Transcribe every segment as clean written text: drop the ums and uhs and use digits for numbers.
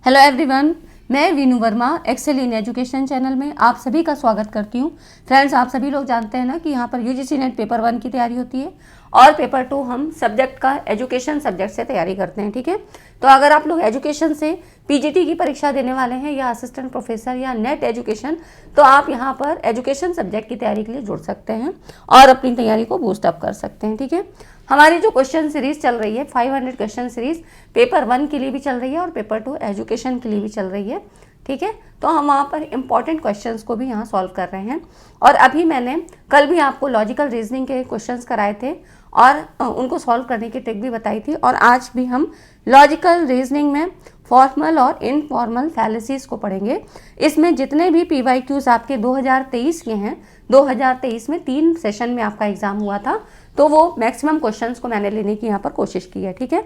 Hello everyone, मैं Veenu Verma excel in education channel में आप सभी का स्वागत करती हूँ। फ्रेंड्स, आप सभी लोग जानते हैं ना कि यहाँ पर यूजीसी नेट पेपर 1 की तैयारी होती है और पेपर 2 हम सब्जेक्ट का एजुकेशन सब्जेक्ट से तैयारी करते हैं। ठीक है, तो अगर आप लोग एजुकेशन से पीजीटी की परीक्षा देने वाले हैं या असिस्टेंट प्रोफेसर या नेट एजुकेशन, तो आप यहाँ पर एजुकेशन सब्जेक्ट की तैयारी के लिए जुड़ सकते हैं और अपनी तैयारी को बूस्ट अप कर सकते हैं। ठीक है, हमारी जो क्वेश्चन सीरीज चल रही है 500 क्वेश्चन सीरीज पेपर 1 के लिए भी चल रही है और पेपर 2 एजुकेशन के लिए भी चल रही है। ठीक है, तो हम वहाँ पर इंपॉर्टेंट क्वेश्चंस को भी यहाँ सॉल्व कर रहे हैं और अभी मैंने कल भी आपको लॉजिकल रीजनिंग के क्वेश्चंस कराए थे और उनको सॉल्व करने की ट्रिक भी बताई थी। और आज भी हम लॉजिकल रीजनिंग में फॉर्मल और इनफॉर्मल फैलेसीज को पढ़ेंगे। इसमें जितने भी पीवाईक्यूज आपके 2023 के हैं, 2023 में 3 सेशन में आपका एग्जाम हुआ था, तो वो मैक्सिमम क्वेश्चंस को मैंने लेने की यहाँ पर कोशिश की है। ठीक है,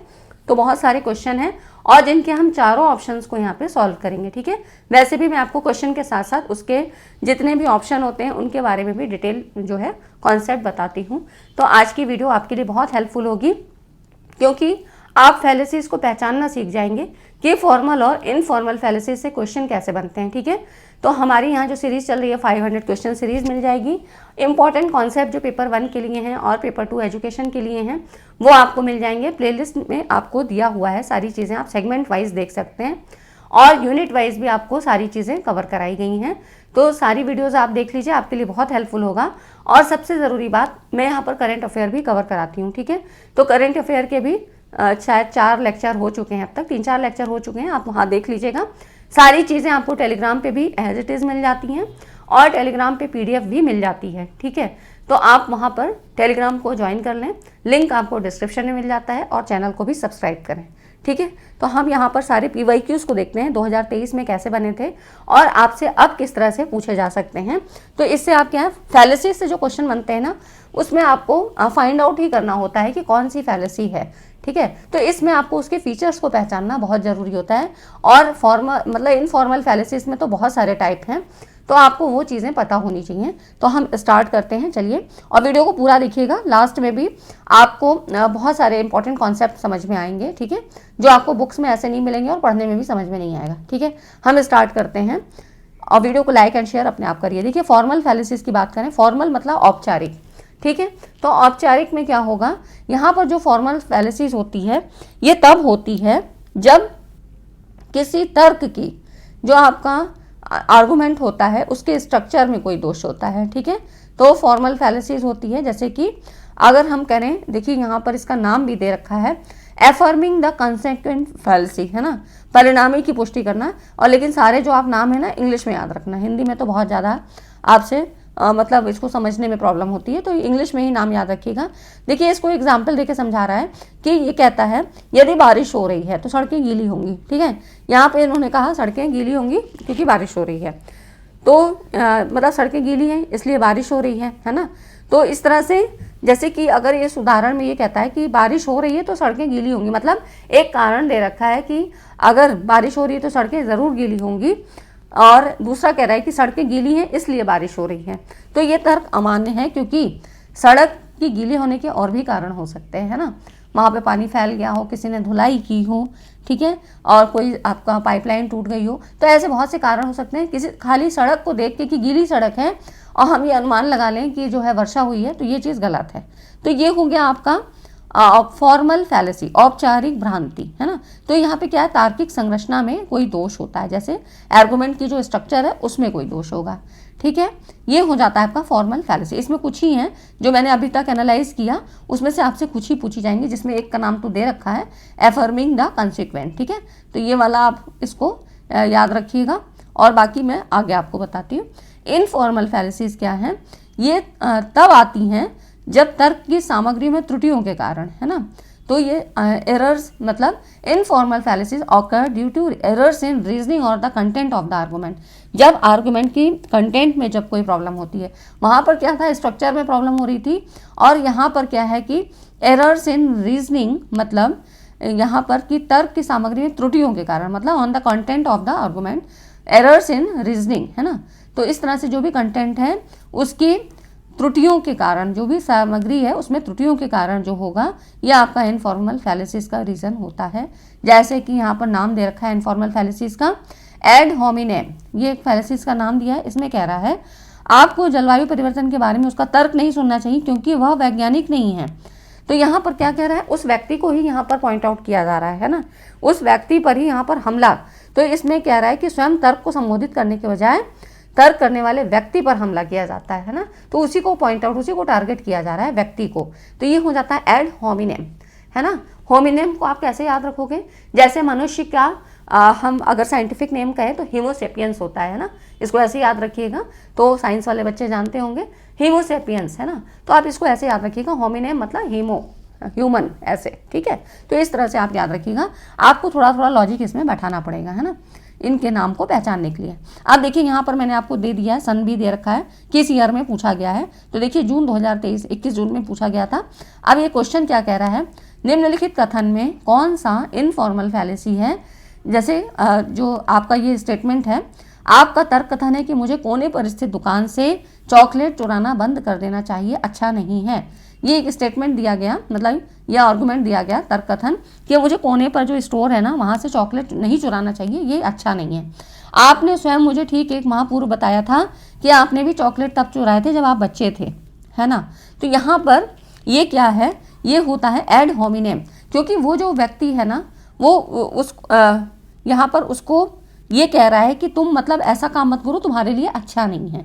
तो बहुत सारे क्वेश्चन हैं और जिनके हम चारों ऑप्शंस को यहाँ पे सॉल्व करेंगे। ठीक है, वैसे भी मैं आपको क्वेश्चन के साथ साथ उसके जितने भी ऑप्शन होते हैं उनके बारे में भी डिटेल जो है कॉन्सेप्ट बताती हूँ। तो आज की वीडियो आपके लिए बहुत हेल्पफुल होगी क्योंकि आप फैलेसीज को पहचानना सीख जाएंगे कि फॉर्मल और इनफॉर्मल फैलेसीज से क्वेश्चन कैसे बनते हैं। ठीक है, तो हमारी यहाँ जो सीरीज चल रही है 500 क्वेश्चन सीरीज मिल जाएगी। इंपॉर्टेंट कॉन्सेप्ट जो पेपर 1 के लिए हैं और पेपर 2 एजुकेशन के लिए हैं वो आपको मिल जाएंगे। प्लेलिस्ट में आपको दिया हुआ है, सारी चीज़ें आप सेगमेंट वाइज देख सकते हैं और यूनिट वाइज भी आपको सारी चीज़ें कवर कराई गई हैं। तो सारी वीडियोज़ आप देख लीजिए, आपके लिए बहुत हेल्पफुल होगा। और सबसे ज़रूरी बात, मैं यहाँ पर करंट अफेयर भी कवर कराती हूँ। ठीक है, तो करंट अफेयर के भी शायद 4 लेक्चर हो चुके हैं, अब तक 3-4 लेक्चर हो चुके हैं, आप वहाँ देख लीजिएगा। सारी चीज़ें आपको टेलीग्राम पे भी एज इट इज़ मिल जाती हैं और टेलीग्राम पे पीडीएफ भी मिल जाती है। ठीक है, तो आप वहाँ पर टेलीग्राम को ज्वाइन कर लें, लिंक आपको डिस्क्रिप्शन में मिल जाता है और चैनल को भी सब्सक्राइब करें। ठीक है, तो हम यहाँ पर सारे पीवाईक्यूज को देखते हैं 2023 में कैसे बने थे और आपसे अब किस तरह से पूछे जा सकते हैं। तो इससे आप क्या है, फैलेसी से जो क्वेश्चन बनते हैं ना, उसमें आपको फाइंड आउट ही करना होता है कि कौन सी फैलेसी है। ठीक है, तो इसमें आपको उसके फीचर्स को पहचानना बहुत ज़रूरी होता है और फॉर्मल मतलब इनफॉर्मल फैलेसीज में तो बहुत सारे टाइप हैं, तो आपको वो चीज़ें पता होनी चाहिए। तो हम स्टार्ट करते हैं, चलिए, और वीडियो को पूरा देखिएगा। लास्ट में भी आपको बहुत सारे इंपॉर्टेंट कॉन्सेप्ट समझ में आएंगे। ठीक है, जो आपको बुक्स में ऐसे नहीं मिलेंगे और पढ़ने में भी समझ में नहीं आएगा। ठीक है, हम स्टार्ट करते हैं और वीडियो को लाइक एंड शेयर अपने आप करिए। देखिए, फॉर्मल फैलेसीज की बात करें, फॉर्मल मतलब औपचारिक। ठीक है, तो औपचारिक में क्या होगा, यहाँ पर जो फॉर्मल फैलेसीज होती है ये तब होती है जब किसी तर्क की जो आपका आर्गुमेंट होता है उसके स्ट्रक्चर में कोई दोष होता है। ठीक है, तो फॉर्मल फैलेसीज होती है, जैसे कि अगर हम करें, देखिए यहाँ पर इसका नाम भी दे रखा है, एफर्मिंग द कंसेक्वेंट फैलेसी, है ना, परिणामी की पुष्टि करना। और लेकिन सारे जो आप नाम है ना इंग्लिश में याद रखना, हिंदी में तो बहुत ज़्यादा आपसे मतलब इसको समझने में प्रॉब्लम होती है, तो इंग्लिश में ही नाम याद रखिएगा। देखिए, इसको एग्जाम्पल देके समझा रहा है कि ये कहता है यदि बारिश हो रही है तो सड़कें गीली होंगी। ठीक है, यहाँ पे इन्होंने कहा सड़कें गीली होंगी क्योंकि बारिश हो रही है, तो मतलब सड़कें गीली हैं इसलिए बारिश हो रही है ना। तो इस तरह से, जैसे कि अगर ये उदाहरण में ये कहता है कि बारिश हो रही है तो सड़कें गीली होंगी, मतलब एक कारण दे रखा है कि अगर बारिश हो रही है तो सड़कें ज़रूर गीली होंगी, और दूसरा कह रहा है कि सड़कें गीली हैं इसलिए बारिश हो रही है। तो ये तर्क अमान्य है क्योंकि सड़क की गीले होने के और भी कारण हो सकते हैं, है ना, वहाँ पे पानी फैल गया हो, किसी ने धुलाई की हो, ठीक है, और कोई आपका पाइपलाइन टूट गई हो, तो ऐसे बहुत से कारण हो सकते हैं। किसी खाली सड़क को देख के कि गीली सड़क है और हम ये अनुमान लगा लें कि जो है वर्षा हुई है, तो ये चीज़ गलत है। तो ये हो गया आपका फॉर्मल फैलेसी, औपचारिक भ्रांति, है ना। तो यहाँ पे क्या है, तार्किक संरचना में कोई दोष होता है, जैसे आर्गुमेंट की जो स्ट्रक्चर है उसमें कोई दोष होगा। ठीक है, ये हो जाता है आपका फॉर्मल फैलेसी। इसमें कुछ ही हैं जो मैंने अभी तक एनालाइज किया, उसमें से आपसे कुछ ही पूछी जाएंगी, जिसमें एक का नाम तो दे रखा है, एफर्मिंग द कंसिक्वेंट। ठीक है, तो ये वाला आप इसको याद रखिएगा और बाकी मैं आगे आपको बताती हूँ। इनफॉर्मल फैलेसीज क्या हैं, ये तब आती हैं जब तर्क की सामग्री में त्रुटियों के कारण, है ना। तो ये एरर्स मतलब informal fallacies occur due to errors in reasoning और the content of the argument. जब आर्गुमेंट की कंटेंट में जब कोई प्रॉब्लम होती है, वहाँ पर क्या था, स्ट्रक्चर में प्रॉब्लम हो रही थी, और यहाँ पर क्या है कि एरर्स इन रीजनिंग मतलब यहाँ पर कि तर्क की सामग्री में त्रुटियों के कारण, मतलब on the content of the argument, errors in reasoning, है ना। तो इस तरह से जो भी कंटेंट है उसकी त्रुटियों के कारण, जो भी सामग्री है उसमें त्रुटियों के कारण जो होगा ये आपका इनफॉर्मल फैलेसिस का रीज़न होता है। जैसे कि यहाँ पर नाम दे रखा है इनफॉर्मल फैलेसिस का एड होमिनेम, ये एक फैलेसिस का नाम दिया है। इसमें कह रहा है आपको जलवायु परिवर्तन के बारे में उसका तर्क नहीं सुनना चाहिए क्योंकि वह वैज्ञानिक नहीं है। तो यहाँ पर क्या कह रहा है, उस व्यक्ति को ही यहाँ पर पॉइंट आउट किया जा रहा है ना, उस व्यक्ति पर ही यहाँ पर हमला। तो इसमें कह रहा है कि स्वयं तर्क को संबोधित करने के बजाय तर्क करने वाले व्यक्ति पर हमला किया जाता है ना, तो उसी को पॉइंट आउट, उसी को टारगेट किया जा रहा है, व्यक्ति को। तो ये हो जाता है एड होमिनेम, है ना। होमिनेम को आप कैसे याद रखोगे, जैसे मनुष्य का हम अगर साइंटिफिक नेम कहें तो हीमोसेपियंस होता है ना, इसको ऐसे याद रखिएगा। तो साइंस वाले बच्चे जानते होंगे हीमोसेपियंस, है ना, तो आप इसको ऐसे याद रखिएगा, होमिनेम मतलब हीमो, ह्यूमन, ऐसे, ठीक है। तो इस तरह से आप याद रखिएगा, आपको थोड़ा थोड़ा लॉजिक इसमें बैठाना पड़ेगा, है ना, इनके नाम को पहचानने के लिए। आप देखिए यहाँ पर मैंने आपको दे दिया है, सन भी दे रखा है, किस ईयर में पूछा गया है। तो देखिए जून 2023, 21 जून में पूछा गया था। अब ये क्वेश्चन क्या कह रहा है, निम्नलिखित कथन में कौन सा इनफॉर्मल फैलेसी है। जैसे जो आपका ये स्टेटमेंट है, आपका तर्क कथन है कि मुझे कोने पर स्थित दुकान से चॉकलेट चुराना बंद कर देना चाहिए, अच्छा नहीं है। ये एक स्टेटमेंट दिया गया, मतलब यह आर्गुमेंट दिया गया, तर्क कथन, कि मुझे कोने पर जो स्टोर है ना वहाँ से चॉकलेट नहीं चुराना चाहिए, ये अच्छा नहीं है। आपने स्वयं मुझे ठीक 1 माह पूर्व बताया था कि आपने भी चॉकलेट तब चुराए थे जब आप बच्चे थे, है ना। तो यहाँ पर ये क्या है, ये होता है एड होमिनेम, क्योंकि वो जो व्यक्ति है ना वो उस यहाँ पर उसको ये कह रहा है कि तुम मतलब ऐसा काम मत करो, तुम्हारे लिए अच्छा नहीं है,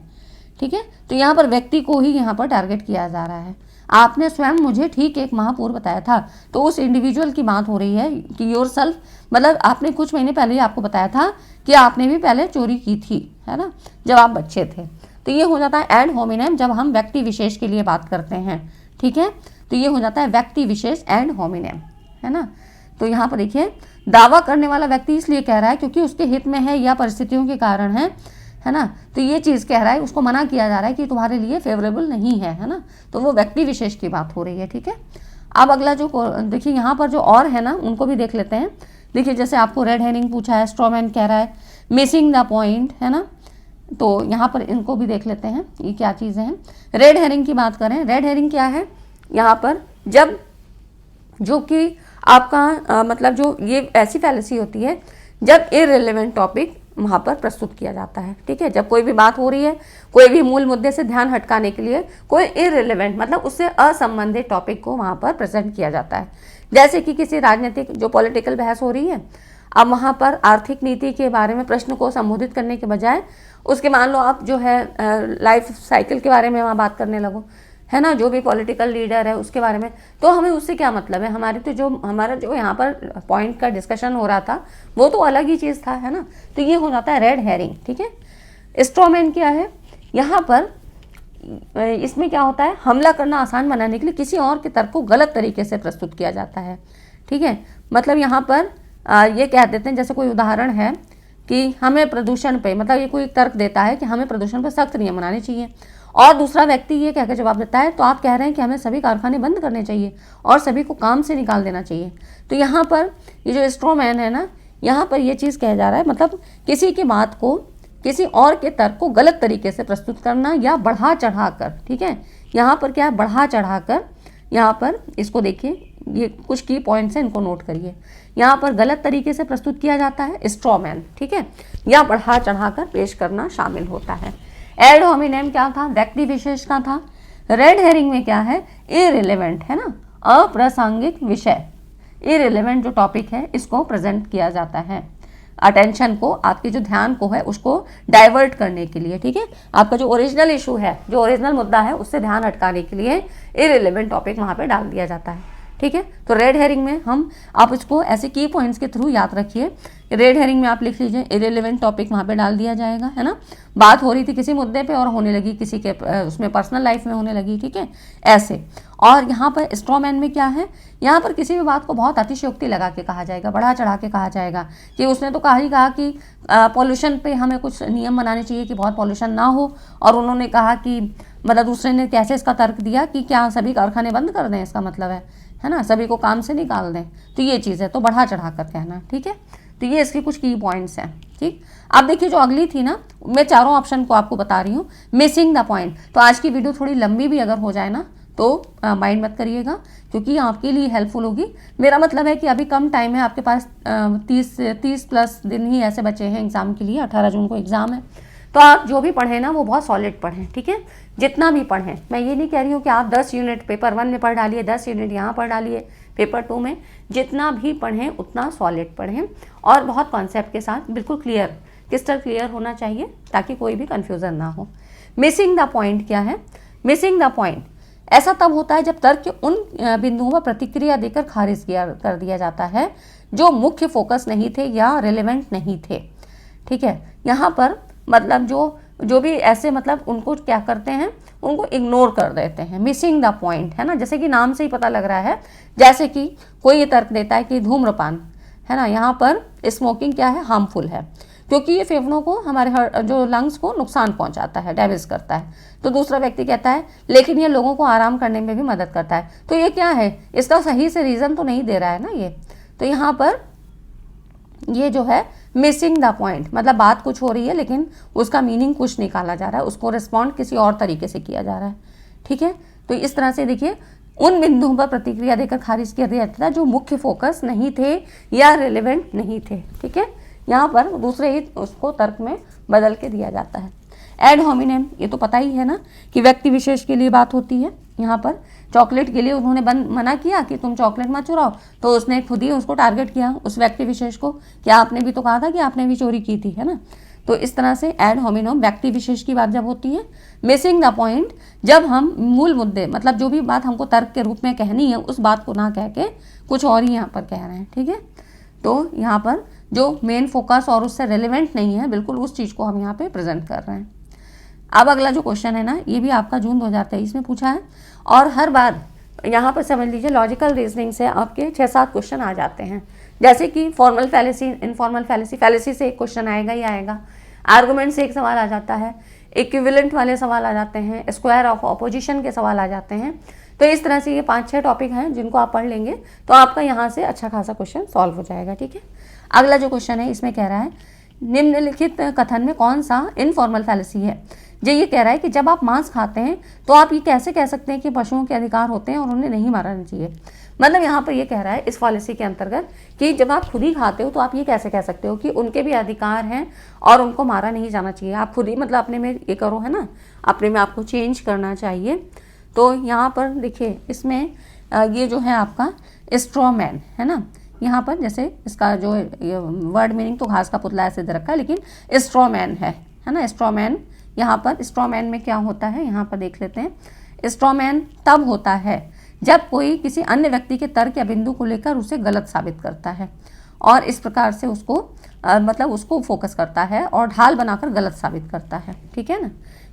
ठीक है। तो यहाँ पर व्यक्ति को ही यहाँ पर टारगेट किया जा रहा है। आपने स्वयं मुझे ठीक 1 माह पूर्व बताया था, तो उस इंडिविजुअल की बात हो रही है कि योर सेल्फ, मतलब आपने कुछ महीने पहले ही आपको बताया था कि आपने भी पहले चोरी की थी, है ना, जब आप बच्चे थे। तो ये हो जाता है एड होमिनेम जब हम व्यक्ति विशेष के लिए बात करते हैं, ठीक है। तो ये हो जाता है व्यक्ति विशेष एड होमिनेम, है ना। तो यहाँ पर देखिए दावा करने वाला व्यक्ति इसलिए कह रहा है क्योंकि उसके हित में है या परिस्थितियों के कारण है ना। तो ये चीज़ कह रहा है, उसको मना किया जा रहा है कि तुम्हारे लिए फेवरेबल नहीं है ना। तो वो व्यक्ति विशेष की बात हो रही है, ठीक है। अब अगला जो देखिए यहाँ पर जो और है ना उनको भी देख लेते हैं। देखिए जैसे आपको रेड हेरिंग पूछा है, स्ट्रॉमैन कह रहा है मिसिंग द पॉइंट, है ना। तो यहाँ पर इनको भी देख लेते हैं, ये क्या चीज़ें हैं। रेड हेरिंग की बात करें, रेड हेरिंग क्या है, यहाँ पर जब जो कि आपका मतलब जो ये ऐसी फैलेसी होती है जब इररिलेवेंट टॉपिक वहाँ पर प्रस्तुत किया जाता है, ठीक है। जब कोई भी बात हो रही है, कोई भी मूल मुद्दे से ध्यान हटकाने के लिए कोई इररिलेवेंट मतलब उससे असंबंधित टॉपिक को वहाँ पर प्रेजेंट किया जाता है। जैसे कि किसी राजनीतिक जो पॉलिटिकल बहस हो रही है, अब वहाँ पर आर्थिक नीति के बारे में प्रश्न को संबोधित करने के बजाय उसके मान लो आप जो है लाइफ साइकिल के बारे में वहाँ बात करने लगो, है ना, जो भी पॉलिटिकल लीडर है उसके बारे में, तो हमें उससे क्या मतलब है। हमारी तो जो हमारा जो यहाँ पर पॉइंट का डिस्कशन हो रहा था वो तो अलग ही चीज़ था, है ना। तो ये हो जाता है रेड हेरिंग, ठीक है। स्ट्रॉमैन क्या है, यहाँ पर इसमें क्या होता है, हमला करना आसान बनाने के लिए किसी और के तर्क को गलत तरीके से प्रस्तुत किया जाता है, ठीक है। मतलब यहाँ पर ये कह देते हैं, जैसे कोई उदाहरण है कि हमें प्रदूषण पे, मतलब ये कोई तर्क देता है कि हमें प्रदूषण पर सख्त नियम बनाने चाहिए, और दूसरा व्यक्ति ये कहकर जवाब देता है तो आप कह रहे हैं कि हमें सभी कारखाने बंद करने चाहिए और सभी को काम से निकाल देना चाहिए। तो यहाँ पर ये जो स्ट्रॉमैन है ना, यहाँ पर ये चीज़ कहा जा रहा है, मतलब किसी की बात को, किसी और के तर्क को गलत तरीके से प्रस्तुत करना या बढ़ा चढ़ा कर, ठीक है। यहाँ पर क्या है, बढ़ा चढ़ा कर, यहाँ पर इसको देखिए, ये कुछ की पॉइंट्स हैं, इनको नोट करिए। यहाँ पर गलत तरीके से प्रस्तुत किया जाता है स्ट्रॉमैन, ठीक है, या बढ़ा चढ़ा कर पेश करना शामिल होता है। एड होमिनेम क्या था, व्यक्ति विशेष का था। रेड हेरिंग में क्या है, इररिलेवेंट, है ना, अप्रासंगिक विषय, इररिलेवेंट जो टॉपिक है इसको प्रेजेंट किया जाता है, अटेंशन को, आपके जो ध्यान को है उसको डाइवर्ट करने के लिए, ठीक है। आपका जो ओरिजिनल इशू है, जो ओरिजिनल मुद्दा है उससे ध्यान हटकाने के लिए इररिलेवेंट टॉपिक वहाँ पे डाल दिया जाता है, ठीक है। तो रेड हेरिंग में हम, आप इसको ऐसे की पॉइंट्स के थ्रू याद रखिए। रेड हेरिंग में आप लिख लीजिए इररिलेवेंट टॉपिक वहाँ पे डाल दिया जाएगा, है ना। बात हो रही थी किसी मुद्दे पे और होने लगी किसी के उसमें पर्सनल लाइफ में होने लगी, ठीक है, ऐसे। और यहाँ पर स्ट्रॉमैन में क्या है, यहाँ पर किसी भी बात को बहुत अतिशयोक्ति लगा के कहा जाएगा, बढ़ा चढ़ा के कहा जाएगा कि उसने तो कहा कि पॉल्यूशन पे हमें कुछ नियम बनाने चाहिए कि बहुत पॉल्यूशन ना हो, और उन्होंने कहा कि मतलब दूसरे ने कैसे इसका तर्क दिया कि क्या सभी कारखाने बंद कर दें, इसका मतलब है ना, सभी को काम से निकाल दें। तो ये चीज़ है, तो बढ़ा चढ़ा कर कहना, ठीक है। तो ये इसकी कुछ की पॉइंट्स हैं। ठीक, अब देखिए जो अगली थी ना, मैं चारों ऑप्शन को आपको बता रही हूँ, मिसिंग द पॉइंट। तो आज की वीडियो थोड़ी लंबी भी अगर हो जाए ना तो माइंड मत करिएगा, क्योंकि आपके लिए हेल्पफुल होगी। मेरा मतलब है कि अभी कम टाइम है आपके पास, 30 प्लस दिन ही ऐसे बचे हैं एग्ज़ाम के लिए, 18 जून को एग्ज़ाम है। तो आप जो भी पढ़ें ना वो बहुत सॉलिड पढ़ें, ठीक है, जितना भी पढ़ें। मैं ये नहीं कह रही हूँ कि आप 10 यूनिट पेपर 1 में पढ़ डालिए, 10 यूनिट यहाँ पढ़ डालिए पेपर 2 में। जितना भी पढ़ें उतना सॉलिड पढ़ें और बहुत कॉन्सेप्ट के साथ, बिल्कुल क्लियर, क्रिस्टल क्लियर होना चाहिए ताकि कोई भी कन्फ्यूज़न ना हो। मिसिंग द पॉइंट क्या है? मिसिंग द पॉइंट ऐसा तब होता है जब तर्क के उन बिंदुओं पर प्रतिक्रिया देकर खारिज कर दिया जाता है जो मुख्य फोकस नहीं थे या रिलेवेंट नहीं थे। ठीक है, यहाँ पर मतलब जो भी ऐसे मतलब उनको क्या करते हैं, उनको इग्नोर कर देते हैं। मिसिंग द पॉइंट है ना, जैसे कि नाम से ही पता लग रहा है, जैसे कि कोई ये तर्क देता है कि धूम्रपान है ना, यहाँ पर स्मोकिंग क्या है, हार्मफुल है, क्योंकि ये फेफड़ों को, हमारे जो लंग्स को नुकसान पहुंचाता है, डैमेज करता है। तो दूसरा व्यक्ति कहता है लेकिन ये लोगों को आराम करने में भी मदद करता है। तो ये क्या है, इसका सही से रीज़न तो नहीं दे रहा है ना ये। तो यहाँ पर ये जो है मिसिंग द पॉइंट, मतलब बात कुछ हो रही है लेकिन उसका मीनिंग कुछ निकाला जा रहा है, उसको रिस्पॉन्ड किसी और तरीके से किया जा रहा है। ठीक है, तो इस तरह से देखिए उन बिंदुओं पर प्रतिक्रिया देकर खारिज किया जाता था जो मुख्य फोकस नहीं थे या रिलेवेंट नहीं थे। ठीक है, यहाँ पर दूसरे ही उसको तर्क में बदल के दिया जाता है। एड होमिनेम, ये तो पता ही है ना कि व्यक्ति विशेष के लिए बात होती है। यहाँ पर चॉकलेट के लिए उन्होंने मना किया कि तुम चॉकलेट मत चुराओ, तो उसने खुद ही उसको टारगेट किया, उस व्यक्ति विशेष को, क्या आपने भी तो कहा था कि आपने भी चोरी की थी, है ना। तो इस तरह से एड होमिनेम व्यक्ति विशेष की बात जब होती है। मिसिंग द पॉइंट जब हम मूल मुद्दे, मतलब जो भी बात हमको तर्क के रूप में कहनी है उस बात को ना कह के कुछ और ही यहाँ पर कह रहे हैं। ठीक है, तो यहाँ पर जो मेन फोकस और उससे रेलिवेंट नहीं है, बिल्कुल उस चीज़ को हम यहाँ पे प्रेजेंट कर रहे हैं। अब अगला जो क्वेश्चन है ना, ये भी आपका जून 2023 में पूछा है और हर बार यहाँ पर समझ लीजिए लॉजिकल रीजनिंग से आपके 6-7 क्वेश्चन आ जाते हैं। जैसे कि formal fallacy, informal fallacy, fallacy से एक क्वेश्चन आएगा ही आएगा, आर्गुमेंट से एक सवाल आ जाता है, इक्विवेलेंट वाले सवाल आ जाते हैं, स्क्वायर ऑफ ऑपोजिशन के सवाल आ जाते हैं। तो इस तरह से ये 5-6 टॉपिक हैं जिनको आप पढ़ लेंगे तो आपका यहाँ से अच्छा खासा क्वेश्चन सॉल्व हो जाएगा। ठीक है, अगला जो क्वेश्चन है इसमें कह रहा है निम्नलिखित कथन में कौन सा इनफॉर्मल फैलेसी है। जो ये कह रहा है कि जब आप मांस खाते हैं तो आप ये कैसे कह सकते हैं कि पशुओं के अधिकार होते हैं और उन्हें नहीं मारना चाहिए। मतलब यहाँ पर ये कह रहा है इस पॉलिसी के अंतर्गत कि जब आप खुद ही खाते हो तो आप ये कैसे कह सकते हो कि उनके भी अधिकार हैं और उनको मारा नहीं जाना चाहिए। आप खुद ही मतलब अपने में ये करो, है ना, अपने में आपको चेंज करना चाहिए। तो यहाँ पर देखिए इसमें ये जो है आपका स्ट्रॉ मैन है ना, यहाँ पर जैसे इसका जो वर्ड मीनिंग तो घास का पुतला ऐसे दे रखा है, लेकिन स्ट्रॉ मैन है ना। स्ट्रॉ मैन, यहाँ पर स्ट्रॉ मैन में क्या होता है यहाँ पर देख लेते हैं। स्ट्रॉ मैन तब होता है जब कोई किसी अन्य व्यक्ति के तर्क या बिंदु को लेकर उसे गलत साबित करता है और इस प्रकार से उसको मतलब उसको फोकस करता है और ढाल बनाकर गलत साबित करता है। ठीक है ना,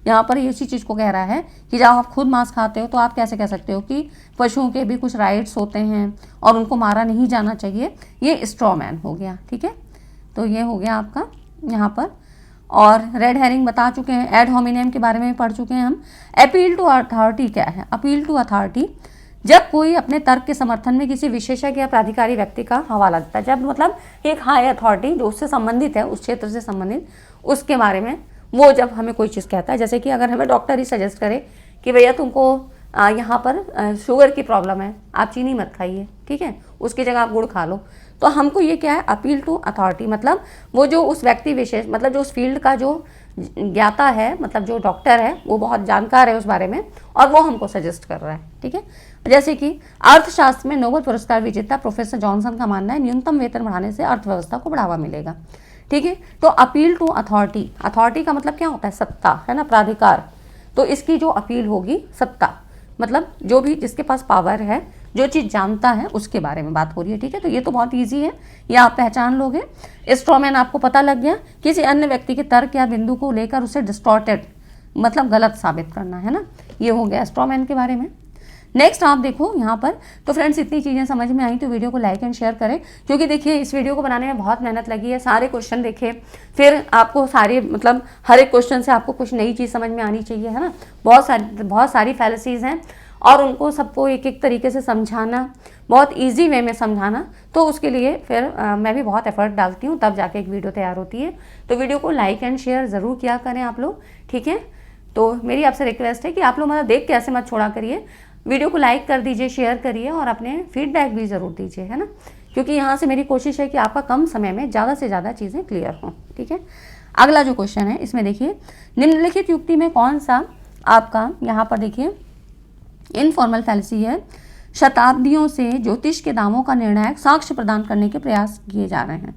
यहाँ पर इसी चीज़ को कह रहा है कि जब आप खुद मांस खाते हो तो आप कैसे कह सकते हो कि पशुओं के भी कुछ राइट्स होते हैं और उनको मारा नहीं जाना चाहिए। ये स्ट्रॉ मैन हो गया। ठीक है, तो ये हो गया आपका यहाँ पर। और रेड हेरिंग बता चुके हैं, एड होमिनेम के बारे में पढ़ चुके हैं हम। अपील टू अथॉरिटी क्या है? अपील टू अथॉरिटी जब कोई अपने तर्क के समर्थन में किसी विशेषज्ञ या प्राधिकारी व्यक्ति का हवाला देता है, जब मतलब एक हाई अथॉरिटी जो उससे संबंधित है, उस क्षेत्र से संबंधित, उसके बारे में वो जब हमें कोई चीज़ कहता है, जैसे कि अगर हमें डॉक्टर ही सजेस्ट करे कि भैया तुमको यहाँ पर शुगर की प्रॉब्लम है, आप चीनी मत खाइए, ठीक है, उसकी जगह आप गुड़ खा लो, तो हमको ये क्या है, अपील टू अथॉरिटी, मतलब वो जो उस व्यक्ति विशेष, मतलब जो उस फील्ड का जो ज्ञाता है, मतलब जो डॉक्टर है वो बहुत जानकार है उस बारे में और वो हमको सजेस्ट कर रहा है। ठीक है, जैसे कि अर्थशास्त्र में नोबेल पुरस्कार विजेता प्रोफेसर जॉनसन का मानना है न्यूनतम वेतन बढ़ाने से अर्थव्यवस्था को बढ़ावा मिलेगा। ठीक है, तो अपील टू अथॉरिटी, अथॉरिटी का मतलब क्या होता है, सत्ता, है ना, प्राधिकार। तो इसकी जो अपील होगी, सत्ता मतलब जो भी जिसके पास पावर है, जो चीज़ जानता है, उसके बारे में बात हो रही है। ठीक है, तो ये तो बहुत इजी है, ये आप पहचान लोगे। स्ट्रॉमैन आपको पता लग गया, किसी अन्य व्यक्ति के तर्क या बिंदु को लेकर उसे डिस्टॉर्टेड मतलब गलत साबित करना, है ना, ये हो गया स्ट्रॉमैन के बारे में। नेक्स्ट आप देखो यहाँ पर, तो फ्रेंड्स इतनी चीज़ें समझ में आई तो वीडियो को लाइक एंड शेयर करें, क्योंकि देखिए इस वीडियो को बनाने में बहुत मेहनत लगी है, सारे क्वेश्चन देखे, फिर आपको सारे मतलब हर एक क्वेश्चन से आपको कुछ नई चीज़ समझ में आनी चाहिए, है ना, बहुत सारी फैलेसीज़ हैं और उनको सबको एक एक तरीके से समझाना, बहुत ईजी वे में समझाना, तो उसके लिए फिर मैं भी बहुत एफर्ट डालती हूँ, तब जाके एक वीडियो तैयार होती है। तो वीडियो को लाइक एंड शेयर ज़रूर किया करें आप लोग, ठीक है। तो मेरी आपसे रिक्वेस्ट है कि आप लोग मतलब देख के ऐसे मत छोड़ा करिए, वीडियो को लाइक कर दीजिए, शेयर करिए और अपने फीडबैक भी ज़रूर दीजिए, है ना, क्योंकि यहाँ से मेरी कोशिश है कि आपका कम समय में ज़्यादा से ज़्यादा चीज़ें क्लियर हों, ठीक है। अगला जो क्वेश्चन है इसमें देखिए, निम्नलिखित युक्ति में कौन सा आपका यहाँ पर देखिए इनफॉर्मल फैलेसी है। शताब्दियों से ज्योतिष के दावों का निर्णायक साक्ष्य प्रदान करने के प्रयास किए जा रहे हैं,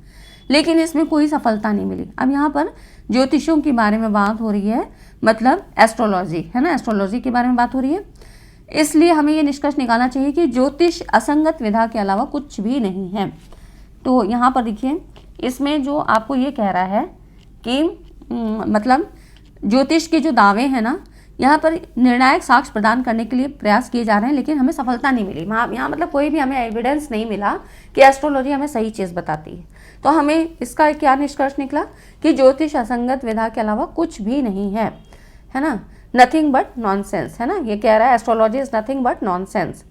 लेकिन इसमें कोई सफलता नहीं मिली। अब यहाँ पर ज्योतिषों के बारे में बात हो रही है, मतलब एस्ट्रोलॉजी, है ना, एस्ट्रोलॉजी के बारे में बात हो रही है। इसलिए हमें ये निष्कर्ष निकालना चाहिए कि ज्योतिष असंगत विधा के अलावा कुछ भी नहीं है। तो यहाँ पर देखिए, इसमें जो आपको ये कह रहा है कि मतलब ज्योतिष के जो दावे हैं ना, यहाँ पर निर्णायक साक्ष्य प्रदान करने के लिए प्रयास किए जा रहे हैं, लेकिन हमें सफलता नहीं मिली। यहाँ मतलब कोई भी हमें एविडेंस नहीं मिला कि एस्ट्रोलॉजी हमें सही चीज़ बताती है। तो हमें इसका क्या निष्कर्ष निकला कि ज्योतिष असंगत विधा के अलावा कुछ भी नहीं है, है ना, नथिंग बट नॉनसेंस, है ना, ये कह रहा है astrology is nothing but nonsense.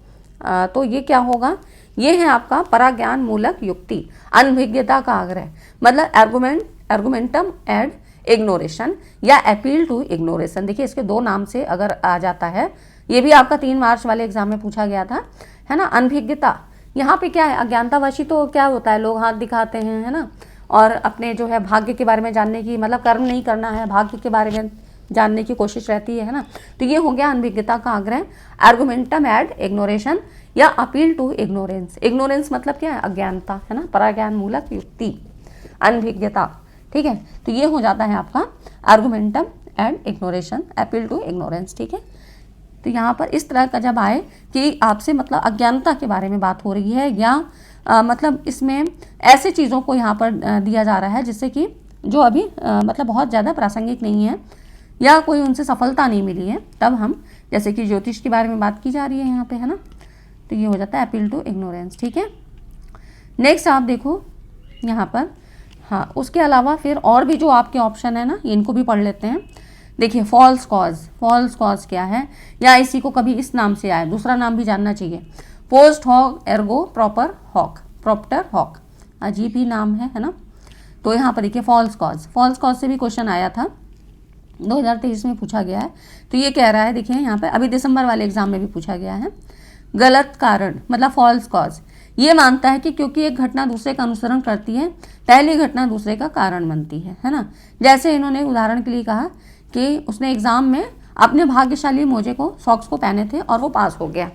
तो ये क्या होगा, ये है आपका पराज्ञान मूलक युक्ति, अनभिज्ञता का आग्रह, मतलब आर्गुमेंटम एड इग्नोरेशन या अपील टू इग्नोरेशन। देखिए इसके दो नाम से अगर आ जाता है, ये भी आपका 3 मार्च वाले एग्जाम में पूछा गया था, है ना। अनभिज्ञता यहाँ पे क्या है, अज्ञानतावशी तो क्या होता है, लोग हाथ दिखाते हैं, है ना, और अपने जो है भाग्य के बारे में जानने की, मतलब कर्म नहीं करना है, भाग्य के बारे में जानने की कोशिश रहती है ना। तो ये हो गया अनभिज्ञता का आग्रह, आर्गुमेंटम एड इग्नोरेशन या अपील टू इग्नोरेंस। इग्नोरेंस मतलब क्या है, अज्ञानता, है ना, पराज्ञान मूलक युक्ति, अनभिज्ञता, ठीक है। तो ये हो जाता है आपका आर्गुमेंटम एंड इग्नोरेशन, अपील टू इग्नोरेंस, ठीक है। तो यहाँ पर इस तरह का जब आए कि आपसे मतलब अज्ञानता के बारे में बात हो रही है, या मतलब इसमें ऐसे चीज़ों को यहाँ पर दिया जा रहा है जिससे कि जो अभी मतलब बहुत ज़्यादा प्रासंगिक नहीं है या कोई उनसे सफलता नहीं मिली है, तब हम जैसे कि ज्योतिष के बारे में बात की जा रही है यहाँ पे, है ना। तो ये हो जाता है अपील टू इग्नोरेंस, ठीक है। नेक्स्ट आप देखो यहाँ पर, हाँ, उसके अलावा फिर और भी जो आपके ऑप्शन है ना, इनको भी पढ़ लेते हैं। देखिए फॉल्स कॉज, फॉल्स कॉज क्या है, या इसी को कभी इस नाम से आए, दूसरा नाम भी जानना चाहिए, post hoc ergo proper hoc, propter hoc, अजीब ही नाम है ना। तो यहाँ पर देखिए फॉल्स कॉज, फॉल्स कॉज से भी क्वेश्चन आया था, 2023 में पूछा गया है। तो ये कह रहा है, देखिए यहाँ पे अभी दिसंबर वाले एग्जाम में भी पूछा गया है, गलत कारण, मतलब फॉल्स कॉज ये मानता है कि क्योंकि एक घटना दूसरे का अनुसरण करती है, पहली घटना दूसरे का कारण बनती है ना। जैसे इन्होंने उदाहरण के लिए कहा कि उसने एग्जाम में अपने भाग्यशाली मोजे को, सॉक्स को पहने थे और वो पास हो गया,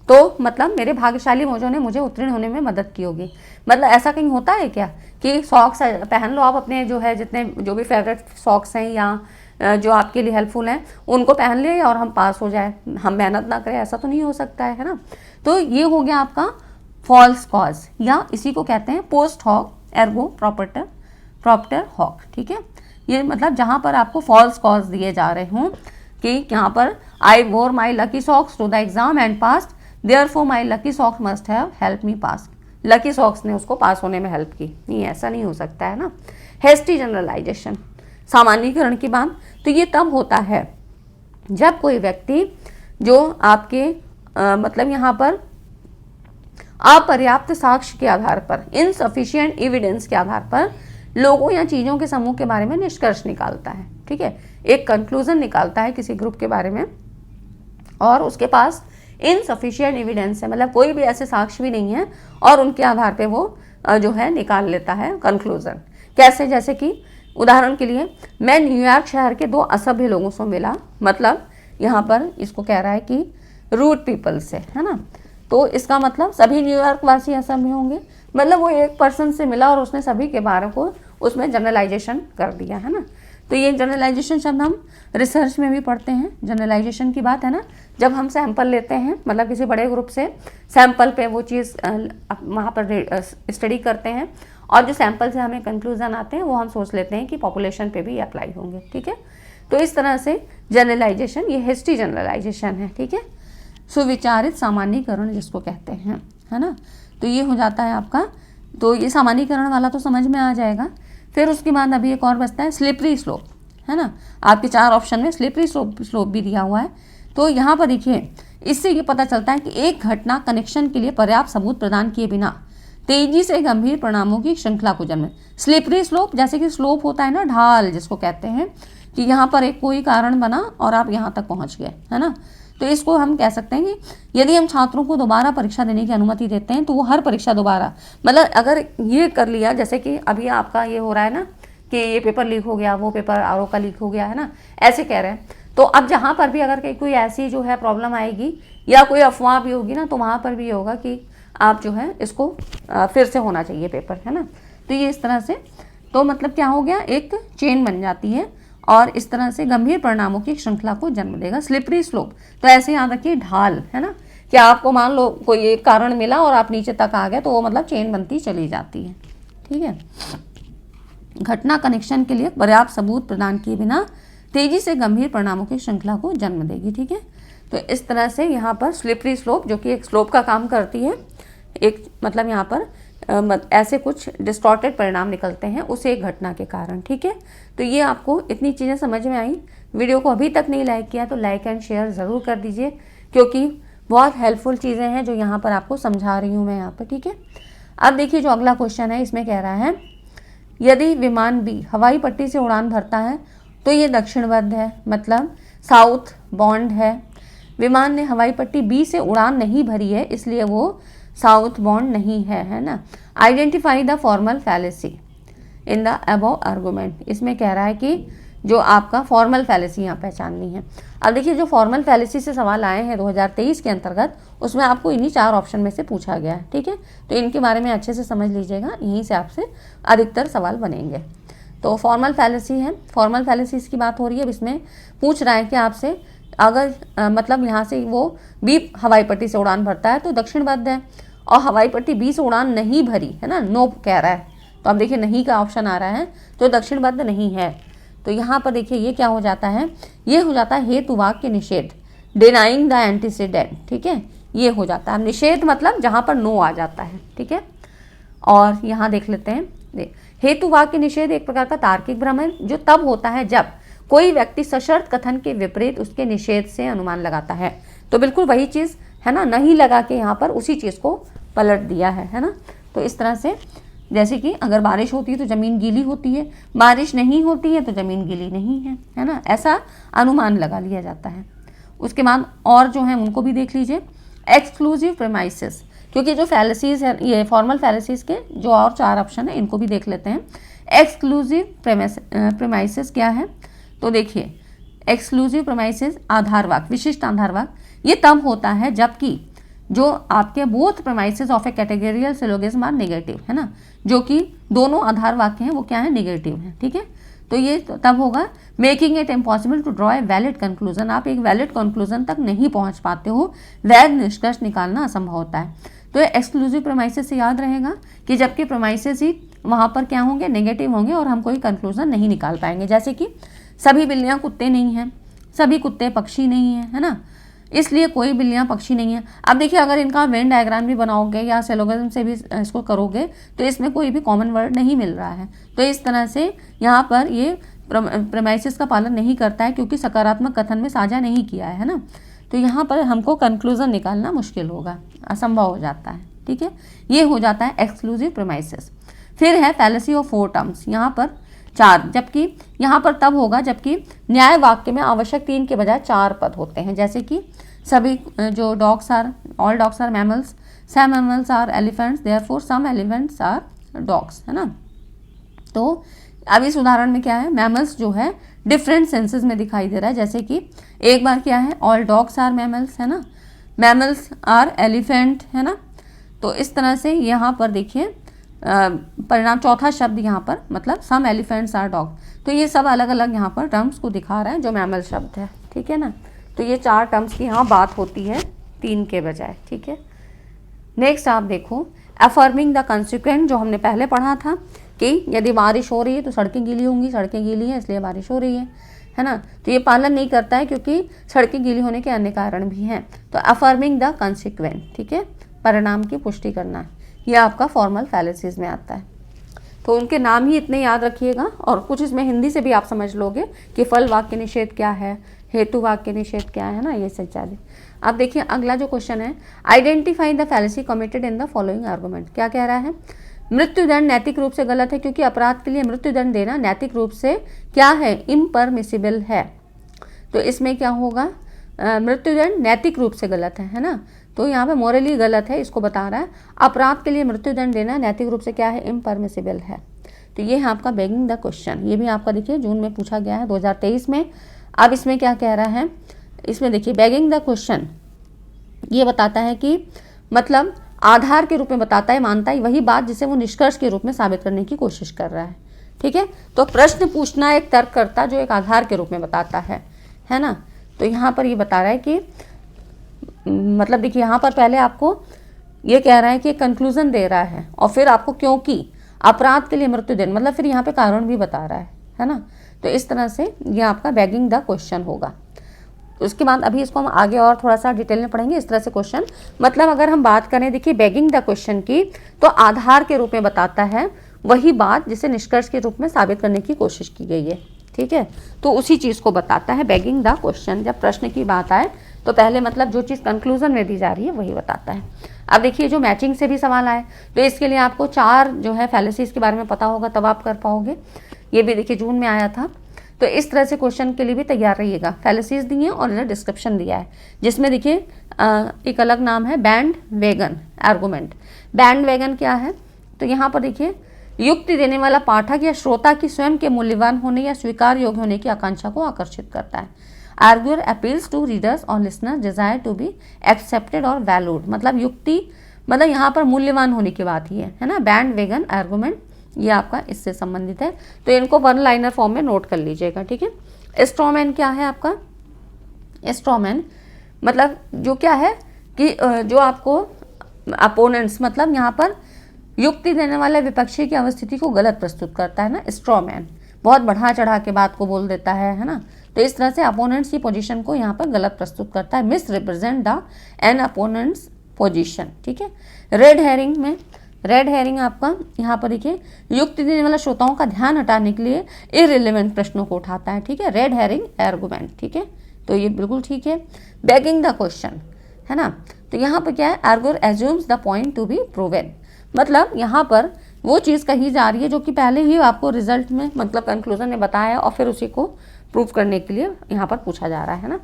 तो मतलब मेरे भाग्यशाली मोजों ने मुझे उत्तीर्ण होने में मदद की होगी। मतलब ऐसा कहीं होता है क्या कि सॉक्स पहन लो आप अपने, जो है जितने जो भी फेवरेट सॉक्स हैं या जो आपके लिए हेल्पफुल हैं उनको पहन ले और हम पास हो जाए, हम मेहनत ना करें, ऐसा तो नहीं हो सकता है ना। तो ये हो गया आपका फॉल्स कॉज, या इसी को कहते हैं पोस्ट हॉक एर्गो प्रॉप्टर हॉक, ठीक है। ये मतलब जहाँ पर आपको फॉल्स कॉज दिए जा रहे हों कि यहाँ पर I wore my lucky socks to the exam and pass, therefore my lucky socks must have help me pass, lucky socks ने उसको पास होने में हेल्प की, नहीं ऐसा नहीं हो सकता है ना। हेस्टी जनरलाइजेशन, सामान्यीकरण की बात, तो ये तब होता है जब कोई व्यक्ति जो आपके मतलब यहाँ पर अपर्याप्त साक्ष्य के आधार पर, इनसफिशिएंट एविडेंस के आधार पर लोगों या चीज़ों के समूह के बारे में निष्कर्ष निकालता है, ठीक है, एक कंक्लूजन निकालता है किसी ग्रुप के बारे में, और उसके पास इनसफिशिएंट एविडेंस है, मतलब कोई भी ऐसे साक्ष्य भी नहीं है, और उनके आधार पे वो जो है निकाल लेता है कंक्लूजन। कैसे, जैसे कि उदाहरण के लिए मैं न्यूयॉर्क शहर के 2 असभ्य लोगों से मिला, मतलब यहाँ पर इसको कह रहा है कि रूड पीपल से, है ना। तो इसका मतलब सभी न्यूयॉर्क वासी असभ्य होंगे, मतलब वो एक पर्सन से मिला और उसने सभी के बारे को उसमें जनरलाइजेशन कर दिया, है ना। तो ये जनरलाइजेशन शब्द हम रिसर्च में भी पढ़ते हैं, जनरलाइजेशन की बात है ना, जब हम सैंपल लेते हैं, मतलब किसी बड़े ग्रुप से सैंपल पे वो चीज़ वहाँ पर स्टडी करते हैं, और जो सैंपल से हमें कंक्लूजन आते हैं वो हम सोच लेते हैं कि पॉपुलेशन पे भी अप्लाई होंगे, ठीक है। तो इस तरह से जनरलाइजेशन, ये हिस्ट्री जनरलाइजेशन है, ठीक है, सुविचारित सामान्यीकरण जिसको कहते हैं, है ना। तो ये हो जाता है आपका, तो ये सामान्यीकरण वाला तो समझ में आ जाएगा। फिर उसके बाद अभी एक और बचता है स्लिपरी स्लोप, है ना। आपके 4 ऑप्शन में स्लिपरी स्लोप भी दिया हुआ है। तो यहाँ पर देखिए इससे ये पता चलता है कि एक घटना कनेक्शन के लिए पर्याप्त सबूत प्रदान किए बिना तेजी से गंभीर परिणामों की श्रृंखला को जन्म। स्लिपरी स्लोप, जैसे कि स्लोप होता है ना, ढाल जिसको कहते हैं, कि यहाँ पर एक कोई कारण बना और आप यहाँ तक पहुँच गए, है ना। तो इसको हम कह सकते हैं कि यदि हम छात्रों को दोबारा परीक्षा देने की अनुमति देते हैं तो वो हर परीक्षा दोबारा, मतलब अगर ये कर लिया, जैसे कि अभी आपका ये हो रहा है ना कि ये पेपर लीक हो गया, वो पेपर आरओ का लीक हो गया, है ना, ऐसे कह रहे हैं, तो अब जहाँ पर भी अगर कोई ऐसी जो है प्रॉब्लम आएगी या कोई अफवाह भी होगी ना, तो वहाँ पर भी ये होगा कि आप जो है इसको फिर से होना चाहिए पेपर, है ना। तो ये इस तरह से, तो मतलब क्या हो गया, एक चेन बन जाती है और इस तरह से गंभीर परिणामों की श्रृंखला को जन्म देगा। स्लिपरी स्लोप, तो ऐसे याद रखिए ढाल, है ना, कि आपको मान लो कोई एक कारण मिला और आप नीचे तक आ गए, तो वो मतलब चेन बनती चली जाती है, ठीक है। घटना कनेक्शन के लिए पर्याप्त सबूत प्रदान किए बिना तेजी से गंभीर परिणामों की श्रृंखला को जन्म देगी, ठीक है। तो इस तरह से यहाँ पर स्लिपरी स्लोप, जो कि एक स्लोप का काम करती है, एक मतलब यहाँ पर ऐसे कुछ डिस्टॉर्टेड परिणाम निकलते हैं उस एक घटना के कारण, ठीक है। तो ये आपको इतनी चीज़ें समझ में आई। वीडियो को अभी तक नहीं लाइक किया तो लाइक एंड शेयर ज़रूर कर दीजिए, क्योंकि बहुत हेल्पफुल चीज़ें हैं जो यहाँ पर आपको समझा रही हूँ मैं यहाँ पर, ठीक है। अब देखिए जो अगला क्वेश्चन है, इसमें कह रहा है यदि विमान बी हवाई पट्टी से उड़ान भरता है तो ये दक्षिणबद्ध है, मतलब साउथ बाउंड है। विमान ने हवाई पट्टी बी से उड़ान नहीं भरी है, इसलिए वो साउथ बाउंड नहीं है, है ना। Identify the formal fallacy in the above argument. इसमें कह रहा है कि जो आपका फॉर्मल फैलेसी यहाँ पहचाननी है। अब देखिए जो फॉर्मल फैलेसी से सवाल आए हैं 2023 के अंतर्गत, उसमें आपको इन्हीं 4 ऑप्शन में से पूछा गया है, ठीक है। तो इनके बारे में अच्छे से समझ लीजिएगा, यहीं से आपसे अधिकतर सवाल बनेंगे। तो फॉर्मल फैलेसी है, फॉर्मल फैलेसीज की बात हो रही है। अब इसमें पूछ रहा है कि आपसे अगर मतलब यहाँ से वो बी हवाई पट्टी से उड़ान भरता है तो दक्षिणबद्ध है, और हवाई पट्टी बी से उड़ान नहीं भरी है ना, नो कह रहा है, तो अब देखिए नहीं का ऑप्शन आ रहा है, तो दक्षिणबद्ध नहीं है। तो यहाँ पर देखिए ये क्या हो जाता है, ये हो जाता है हेतु वाक्य निषेध, डिनाइंग द एंटीसीडेंट, ठीक है। ये हो जाता है निषेध, मतलब जहाँ पर नो आ जाता है, ठीक है। और यहाँ देख लेते हैं, हेतु वाक्य निषेध एक प्रकार का तार्किक भ्रम है, जो तब होता है जब कोई व्यक्ति सशर्त कथन के विपरीत उसके निषेध से अनुमान लगाता है। तो बिल्कुल वही चीज़ है ना, नहीं लगा के यहाँ पर उसी चीज़ को पलट दिया है ना। तो इस तरह से, जैसे कि अगर बारिश होती है तो ज़मीन गीली होती है, बारिश नहीं होती है तो ज़मीन गीली नहीं है ना, ऐसा अनुमान लगा लिया जाता है। उसके बाद और जो है उनको भी देख लीजिए। एक्सक्लूसिव प्रेमाइसिस, क्योंकि जो फैलेसीज है, ये फॉर्मल फैलेसीज के जो और 4 ऑप्शन है इनको भी देख लेते हैं। एक्सक्लूसिव प्रेमाइसिस क्या है, तो देखिए एक्सक्लूसिव प्रेमाइसिस आधार वाक्य, विशिष्ट आधार वाक्य, ये तब होता है जबकि जो आपके both premises of a categorical syllogism are negative, है ना, जो कि दोनों आधार वाक्य हैं वो क्या है, नेगेटिव है, ठीक है। तो ये तब होगा making it impossible to draw a valid conclusion, आप एक वैलिड कंक्लूजन तक नहीं पहुंच पाते हो, वैध निष्कर्ष निकालना असंभव होता है। तो एक्सक्लूसिव प्रेमाइसिस से याद रहेगा कि जबकि प्रेमाइसिस ही वहाँ पर क्या होंगे, नेगेटिव होंगे और हम कोई कंक्लूजन नहीं निकाल पाएंगे। जैसे कि सभी बिल्लियाँ कुत्ते नहीं हैं, सभी कुत्ते पक्षी नहीं हैं, है ना, इसलिए कोई बिल्लियाँ पक्षी नहीं है। अब देखिए अगर इनका वेन डायग्राम भी बनाओगे या सिलोगिज्म से भी इसको करोगे तो इसमें कोई भी कॉमन वर्ड नहीं मिल रहा है। तो इस तरह से यहाँ पर ये प्रेमाइसिस का पालन नहीं करता है, क्योंकि सकारात्मक कथन में साझा नहीं किया है ना। तो यहाँ पर हमको कंक्लूजन निकालना मुश्किल होगा, असंभव हो जाता है, ठीक है। ये हो जाता है एक्सक्लूसिव प्रेमाइसिस। फिर है फैलेसी ऑफ 4 टर्म्स, यहाँ पर 4, जबकि यहाँ पर तब होगा जबकि न्याय वाक्य में आवश्यक 3 के बजाय 4 पद होते हैं। जैसे कि सभी जो dogs are, all dogs are mammals, some mammals are elephants, therefore some elephants are dogs, है ना। तो अब इस उदाहरण में क्या है, मैमल्स जो है डिफरेंट सेंसेस में दिखाई दे रहा है। जैसे कि एक बार क्या है, ऑल डॉग्स आर मैमल्स, है ना, मैमल्स आर एलिफेंट, है ना। तो इस तरह से यहाँ पर देखिए परिणाम, चौथा शब्द यहाँ पर मतलब सम एलिफेंट्स आर डॉग। तो ये सब अलग अलग यहाँ पर टर्म्स को दिखा रहा है जो मैमल शब्द है, ठीक है ना। तो ये 4 टर्म्स की यहाँ बात होती है 3 के बजाय, ठीक है। नेक्स्ट आप देखो अफर्मिंग द कंसिक्वेंट, जो हमने पहले पढ़ा था कि यदि बारिश हो रही है तो सड़कें गीली होंगी, सड़कें गीली हैं इसलिए बारिश हो रही है ना। तो ये पालन नहीं करता है क्योंकि सड़कें गीली होने के अन्य कारण भी हैं। तो अफर्मिंग द कंसिक्वेंट, ठीक है, परिणाम की पुष्टि करना, ये आपका फॉर्मल फैलेसीज में आता है। तो उनके नाम ही इतने याद रखिएगा, और कुछ इसमें हिंदी से भी आप समझ लोगे कि फल वाक्य निषेध क्या है, हेतु वाक्य निषेध क्या है ना, ये सच है। अब देखिए अगला जो क्वेश्चन है, identify the fallacy committed in the following argument. क्या कह रहा है, मृत्युदंड नैतिक रूप से गलत है क्योंकि अपराध के लिए मृत्युदंड देना नैतिक रूप से क्या है, इम्परमिसिबल है। तो इसमें क्या होगा, मृत्युदंड नैतिक रूप से गलत है ना, तो यहाँ पे मोरली गलत है, इसको बता रहा है। अपराध के लिए मृत्युदंड देना नैतिक रूप से क्या है, इम्परमिसिबल है। तो ये है आपका बेगिंग द क्वेश्चन। ये भी आपका देखिए जून में पूछा गया है 2023 में। अब इसमें क्या कह रहा है, इसमें देखिए बेगिंग द क्वेश्चन ये बताता है कि मतलब आधार के रूप में बताता है, मानता है वही बात जिसे वो निष्कर्ष के रूप में साबित करने की कोशिश कर रहा है। ठीक है, तो प्रश्न पूछना एक तर्ककर्ता जो एक आधार के रूप में बताता है ना। तो यहाँ पर ये बता रहा है कि मतलब देखिए यहाँ पर पहले आपको ये कह रहा है कि कंक्लूजन दे रहा है और फिर आपको क्योंकि अपराध के लिए मृत्युदंड, मतलब फिर यहाँ पे कारण भी बता रहा है ना। तो इस तरह से ये आपका बेगिंग द क्वेश्चन होगा। उसके बाद अभी इसको हम आगे और थोड़ा सा डिटेल में पढ़ेंगे। इस तरह से क्वेश्चन, मतलब अगर हम बात करें देखिए बेगिंग द क्वेश्चन की, तो आधार के रूप में बताता है वही बात जिसे निष्कर्ष के रूप में साबित करने की कोशिश की गई है। ठीक है, तो उसी चीज़ को बताता है बेगिंग द क्वेश्चन। जब प्रश्न की बात आए तो पहले मतलब जो चीज़ कंक्लूजन में दी जा रही है वही बताता है। अब देखिए जो मैचिंग से भी सवाल आए तो इसके लिए आपको 4 जो है फैलेसीज के बारे में पता होगा तब आप कर पाओगे। ये भी देखिए जून में आया था। तो इस तरह से क्वेश्चन के लिए भी तैयार रहिएगा। फैलेसीज दिए और इधर डिस्क्रिप्शन दिया है, जिसमें देखिए एक अलग नाम है band wagon argument. Band wagon क्या है, तो यहाँ पर देखिए युक्ति देने वाला पाठक या श्रोता की स्वयं के मूल्यवान होने या स्वीकार योग्य होने की आकांक्षा को आकर्षित करता है। आर्ग्यूअर अपील्स टू रीडर्स और listener desire to be accepted और वैल्यूड, मतलब युक्ति मतलब यहाँ पर मूल्यवान होने की बात ही है ना। बैंड वैगन आर्गूमेंट ये आपका इससे संबंधित है, तो इनको वन लाइनर फॉर्म में नोट कर लीजिएगा। ठीक है, स्ट्रॉमैन क्या है आपका, स्ट्रॉमैन मतलब जो क्या है कि जो आपको अपोनेंट्स मतलब यहाँ पर युक्ति देने वाले विपक्षी की अवस्थिति को गलत प्रस्तुत करता है ना। स्ट्रॉमैन बहुत बढ़ा चढ़ा के बात को बोल देता है ना। तो इस तरह से अपोनेंट्स की पोजीशन को यहाँ पर गलत प्रस्तुत करता है, misrepresent the an opponent's position. ठीक है, रेड हेरिंग में, रेड हेरिंग आपका यहाँ पर देखिए युक्ति देने वाला श्रोताओं का ध्यान हटाने के लिए इररिलेवेंट प्रश्नों को उठाता है। ठीक है, रेड हेरिंग आर्गुमेंट। ठीक है, तो ये बिल्कुल ठीक है। बेगिंग द क्वेश्चन है ना, तो यहाँ पर क्या है, arguer assumes the point to be proven, मतलब यहाँ पर वो चीज़ कही जा रही है जो कि पहले ही आपको रिजल्ट में मतलब कंक्लूजन में बताया और फिर उसी को प्रूव करने के लिए यहाँ पर पूछा जा रहा है ना।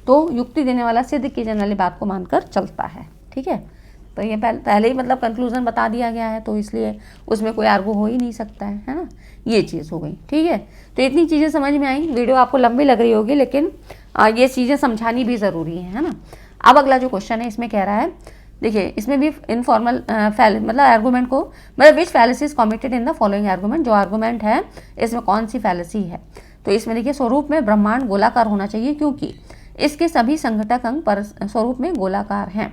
तो युक्ति देने वाला सिद्ध की जाने वाली बात को मानकर चलता है। ठीक है, तो ये पहले ही मतलब कंक्लूजन बता दिया गया है, तो इसलिए उसमें कोई आर्गू हो ही नहीं सकता है ना। ये चीज़ हो गई। ठीक है, तो इतनी चीज़ें समझ में आई। वीडियो आपको लंबी लग रही होगी लेकिन ये चीज़ें समझानी भी ज़रूरी है ना। अब अगला जो क्वेश्चन है इसमें कह रहा है, देखिए इसमें भी इनफॉर्मल मतलब आर्गूमेंट को मतलब which fallacies committed in the following argument, जो आर्गूमेंट है इसमें कौन सी फैलेसी है। तो इसमें देखिए स्वरूप में ब्रह्मांड गोलाकार होना चाहिए क्योंकि इसके सभी संघटक अंग पर स्वरूप में गोलाकार हैं।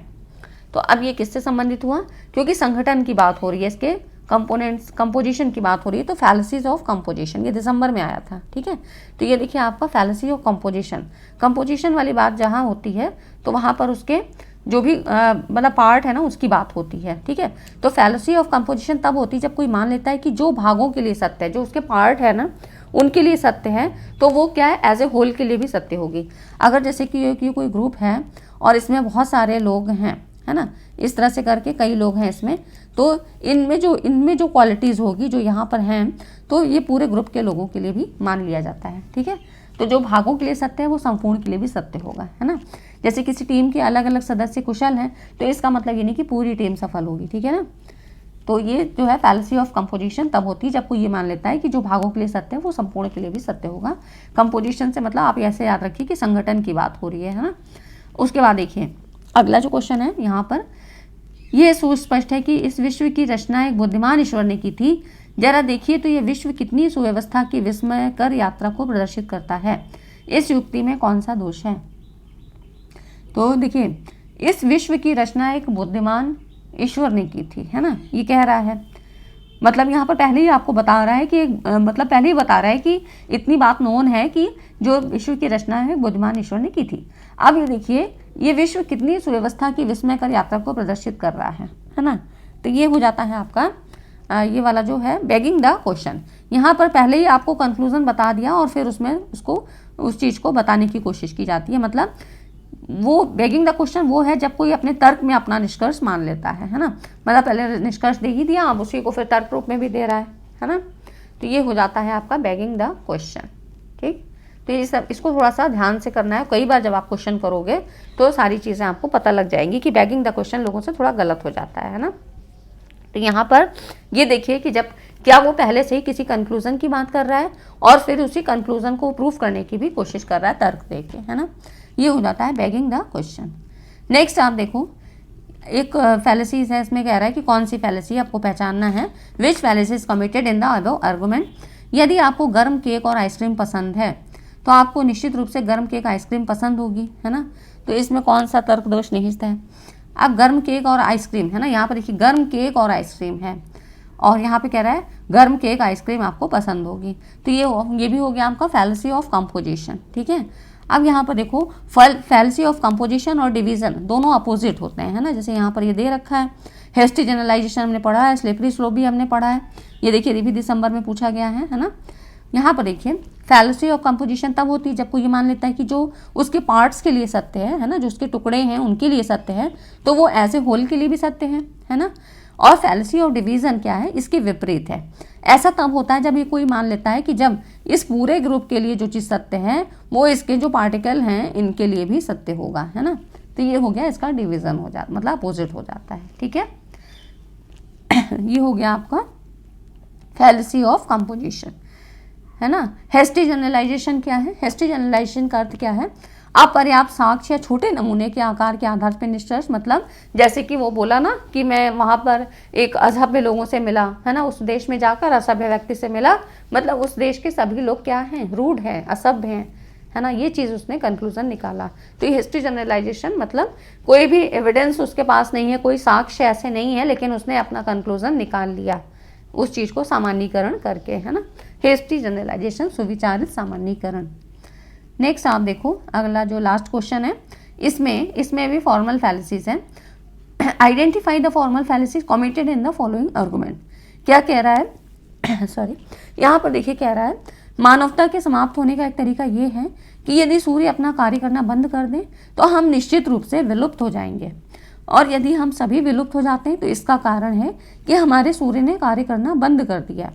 तो अब ये किससे संबंधित हुआ, क्योंकि संगठन की बात हो रही है, इसके कंपोनेंट्स कंपोजिशन की बात हो रही है। तो फैलेसीज ऑफ कंपोजिशन ये दिसंबर में आया था। ठीक है, तो ये देखिए आपका फैलेसी ऑफ कंपोजिशन वाली बात जहाँ होती है तो वहाँ पर उसके जो भी मतलब पार्ट है ना उसकी बात होती है। ठीक है, तो फैलेसी ऑफ कंपोजिशन तब होती है जब कोई मान लेता है कि जो भागों के लिए सत्य है, जो उसके पार्ट है ना उनके लिए सत्य है, तो वो क्या है एज ए होल के लिए भी सत्य होगी। अगर जैसे कि ये कोई ग्रुप है और इसमें बहुत सारे लोग हैं है ना, इस तरह से करके कई लोग हैं इसमें, तो इनमें जो क्वालिटीज़ होगी जो यहाँ पर हैं तो ये पूरे ग्रुप के लोगों के लिए भी मान लिया जाता है। ठीक है, तो जो भागों के लिए सत्य है वो संपूर्ण के लिए भी सत्य होगा है ना। जैसे किसी टीम के अलग अलग सदस्य कुशल हैं तो इसका मतलब ये नहीं कि पूरी टीम सफल होगी। ठीक है ना, तो ये जो है फैलेसी ऑफ कंपोजिशन तब होती है जब कोई ये मान लेता है कि जो भागों के लिए सत्य है वो संपूर्ण के लिए भी सत्य होगा। कंपोजिशन से मतलब आप ऐसे याद रखिए कि संगठन की बात हो रही है ना। उसके बाद देखिए अगला जो क्वेश्चन है यहाँ पर ये सुस्पष्ट है कि इस विश्व की रचना एक बुद्धिमान ईश्वर ने की थी। जरा देखिए तो ये विश्व कितनी सुव्यवस्था की विस्मयकर यात्रा को प्रदर्शित करता है। इस युक्ति में कौन सा दोष है। तो देखिए इस विश्व की रचना एक बुद्धिमान ईश्वर ने की थी है ना, ये कह रहा है। मतलब यहाँ पर पहले ही आपको बता रहा है कि मतलब पहले ही बता रहा है कि इतनी बात नोन है कि जो विश्व की रचना है बुद्धिमान ईश्वर ने की थी। अब ये देखिए ये विश्व कितनी सुव्यवस्था की विस्मयकर यात्रा को प्रदर्शित कर रहा है ना। तो ये हो जाता है आपका ये वाला जो है बेगिंग द क्वेश्चन। यहाँ पर पहले ही आपको कंक्लूजन बता दिया और फिर उसमें उसको उस चीज़ को बताने की कोशिश की जाती है। मतलब वो बेगिंग द क्वेश्चन वो है जब कोई अपने तर्क में अपना निष्कर्ष मान लेता है ना। मतलब पहले निष्कर्ष दे ही दिया, अब उसी को फिर तर्क रूप में भी दे रहा है ना। तो ये हो जाता है आपका बेगिंग द क्वेश्चन। ठीक, तो ये सब इसको थोड़ा सा ध्यान से करना है। कई बार जब आप क्वेश्चन करोगे तो सारी चीज़ें आपको पता लग जाएंगी कि बेगिंग द क्वेश्चन लोगों से थोड़ा गलत हो जाता है ना। तो यहाँ पर ये देखिए कि जब क्या वो पहले से ही किसी कंक्लूजन की बात कर रहा है और फिर उसी कंक्लूजन को प्रूफ करने की भी कोशिश कर रहा है तर्क दे के, है ना। ये हो जाता है बेगिंग द क्वेश्चन। नेक्स्ट आप देखो, एक फैलेसीज है, इसमें कह रहा है कि कौन सी फैलेसी आपको पहचानना है। Which fallacy is committed in the above argument. यदि आपको गर्म केक और आइसक्रीम पसंद है तो आपको निश्चित रूप से गर्म केक आइसक्रीम पसंद होगी, है ना। तो इसमें कौन सा तर्क दोष निहित है। अब गर्म केक और आइसक्रीम, है ना, यहाँ पर देखिए गर्म केक और आइसक्रीम है और यहाँ पे कह रहा है गर्म केक आइसक्रीम आपको पसंद होगी। तो ये भी हो गया आपका फैलेसी ऑफ कंपोजिशन। ठीक है, अब यहाँ पर देखो फैलेसी ऑफ कंपोजिशन और डिवीजन दोनों अपोजिट होते हैं, है ना। जैसे यहाँ पर ये दे रखा है, हेस्टी जनरलाइजेशन हमने पढ़ा है, स्लिपरी स्लोप भी हमने पढ़ा है। ये देखिए ये भी दिसंबर में पूछा गया है ना। यहाँ पर देखिए फैलेसी ऑफ कंपोजिशन तब होती है जब कोई ये मान लेता है कि जो उसके पार्ट्स के लिए सत्य है ना, जो उसके टुकड़े हैं उनके लिए सत्य है, तो वो ऐसे होल के लिए भी सत्य है ना। और फैलेसी ऑफ डिवीजन क्या है, इसके विपरीत है। ऐसा तब होता है जब ये कोई मान लेता है कि जब इस पूरे ग्रुप के लिए जो चीज़ सत्य है वो इसके जो पार्टिकल हैं इनके लिए भी सत्य होगा, है ना। तो ये हो गया इसका डिवीजन हो जाता, मतलब अपोजिट हो जाता है। ठीक है, ये हो गया आपका फैलेसी ऑफ कंपोजिशन, है ना। हेस्टी जनरलाइजेशन क्या है, हेस्टी जनरलाइजेशन का अर्थ क्या है, अपर्याप्त साक्ष्य या छोटे नमूने के आकार के आधार पर निष्कर्ष। मतलब जैसे कि वो बोला ना कि मैं वहाँ पर एक असभ्य लोगों से मिला, है ना, उस देश में जाकर असभ्य व्यक्ति से मिला, मतलब उस देश के सभी लोग क्या हैं, रूड हैं, असभ्य हैं, है ना। ये चीज़ उसने कंक्लूजन निकाला। तो ये हिस्ट्री जनरलाइजेशन मतलब कोई भी एविडेंस उसके पास नहीं है, कोई साक्ष्य ऐसे नहीं है, लेकिन उसने अपना कंक्लूजन निकाल लिया उस चीज़ को सामान्यीकरण करके, है ना। हिस्ट्री जनरलाइजेशन सुविचारित सामान्यीकरण। नेक्स्ट आप देखो अगला जो लास्ट क्वेश्चन है, इसमें भी फॉर्मल फैलेसीज है। Identify the formal फैलेसीज committed in the following argument. क्या कह रहा है सॉरी, यहाँ पर देखिए कह रहा है मानवता के समाप्त होने का एक तरीका ये है कि यदि सूर्य अपना कार्य करना बंद कर दे तो हम निश्चित रूप से विलुप्त हो जाएंगे, और यदि हम सभी विलुप्त हो जाते हैं तो इसका कारण है कि हमारे सूर्य ने कार्य करना बंद कर दिया,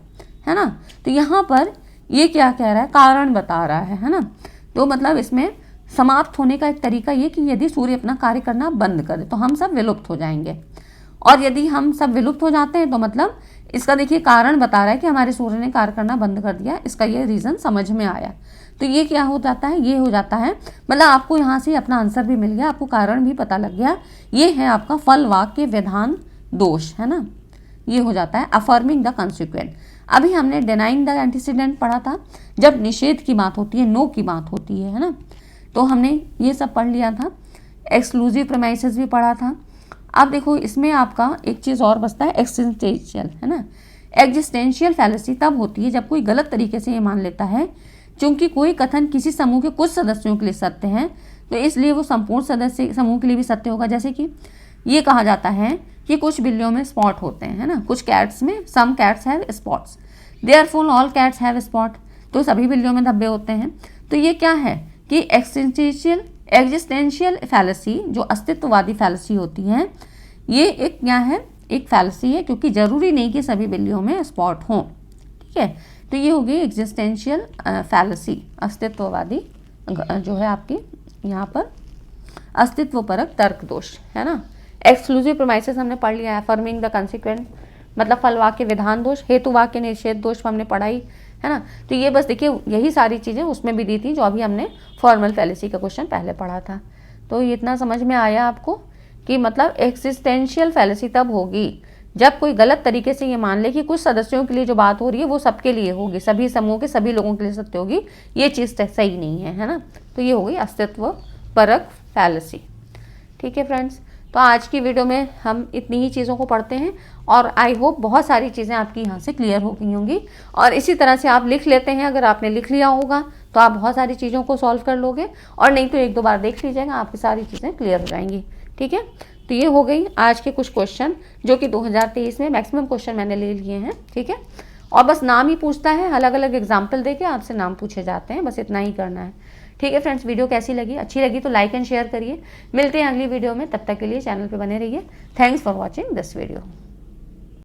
है ना। तो यहाँ पर ये क्या कह रहा है, कारण बता रहा है ना। तो मतलब इसमें समाप्त होने का एक तरीका ये कि यदि सूर्य अपना कार्य करना बंद करे तो हम सब विलुप्त हो जाएंगे, और यदि हम सब विलुप्त हो जाते हैं तो मतलब इसका देखिए कारण बता रहा है कि हमारे सूर्य ने कार्य करना बंद कर दिया, इसका ये रीज़न समझ में आया। तो ये क्या हो जाता है, ये हो जाता है मतलब आपको यहाँ से अपना आंसर भी मिल गया, आपको कारण भी पता लग गया। ये है आपका फल वाक्य विधान दोष, है ना। ये हो जाता है अफर्मिंग द कंसिक्वेंट। अभी हमने डिनाइंग द एंटीसीडेंट पढ़ा था, जब निषेध की बात होती है, नो की बात होती है ना। तो हमने ये सब पढ़ लिया था, एक्सक्लूसिव प्रेमाइसेस भी पढ़ा था। अब देखो इसमें आपका एक चीज़ और बचता है, एक्सिस्टेंशियल, है ना। एग्जिस्टेंशियल फैलेसी तब होती है जब कोई गलत तरीके से ये मान लेता है क्योंकि कोई कथन किसी समूह के कुछ सदस्यों के लिए सत्य है तो इसलिए वो संपूर्ण सदस्य समूह के लिए भी सत्य होगा। जैसे कि ये कहा जाता है कि कुछ बिल्लियों में स्पॉट होते हैं, है ना, कुछ कैट्स में, some cats have spots, therefore all cats have spot, तो सभी बिल्लियों में धब्बे होते हैं। तो ये क्या है कि एग्जिस्टेंशियल फैलेसी जो अस्तित्ववादी फैलेसी होती है, ये एक क्या है, एक फैलेसी है, क्योंकि जरूरी नहीं कि सभी बिल्लियों में स्पॉट हों। ठीक है, तो ये हो गई एग्जिस्टेंशियल फैलेसी, अस्तित्ववादी जो है आपकी यहाँ पर अस्तित्वपरक तर्क दोष, है ना। एक्सक्लूसिव प्रेमाइसेस हमने पढ़ लिया है, अफर्मिंग द कंसिक्वेंट मतलब फल वाक्य विधान दोष, हेतु वाक्य निषेध दोष हमने पढ़ाई, है ना। तो ये बस देखिए यही सारी चीज़ें उसमें भी दी थी जो अभी हमने फॉर्मल फैलेसी का क्वेश्चन पहले पढ़ा था। तो ये इतना समझ में आया आपको कि मतलब एक्सिस्टेंशियल फैलेसी तब होगी जब कोई गलत तरीके से ये मान ले कि कुछ सदस्यों के लिए जो बात हो रही है वो सबके लिए होगी, सभी समूह के सभी लोगों के लिए सत्य होगी, ये चीज़ सही नहीं है, है ना। तो ये हो गई अस्तित्वपरक फैलेसी। ठीक है फ्रेंड्स, तो आज की वीडियो में हम इतनी ही चीज़ों को पढ़ते हैं और आई होप बहुत सारी चीज़ें आपकी यहाँ से क्लियर हो गई होंगी, और इसी तरह से आप लिख लेते हैं। अगर आपने लिख लिया होगा तो आप बहुत सारी चीज़ों को सॉल्व कर लोगे, और नहीं तो एक दो बार देख लीजिएगा, आपकी सारी चीज़ें क्लियर हो जाएंगी। ठीक है, तो ये हो गई आज के कुछ क्वेश्चन जो कि 2023 में मैक्सिमम क्वेश्चन मैंने ले लिए हैं। ठीक है, और बस नाम ही पूछता है, अलग अलग एग्जाम्पल देके आपसे नाम पूछे जाते हैं, बस इतना ही करना है। ठीक है फ्रेंड्स, वीडियो कैसी लगी? अच्छी लगी तो लाइक एंड शेयर करिए। मिलते हैं अगली वीडियो में, तब तक के लिए चैनल पे बने रहिए। Thanks for watching this video.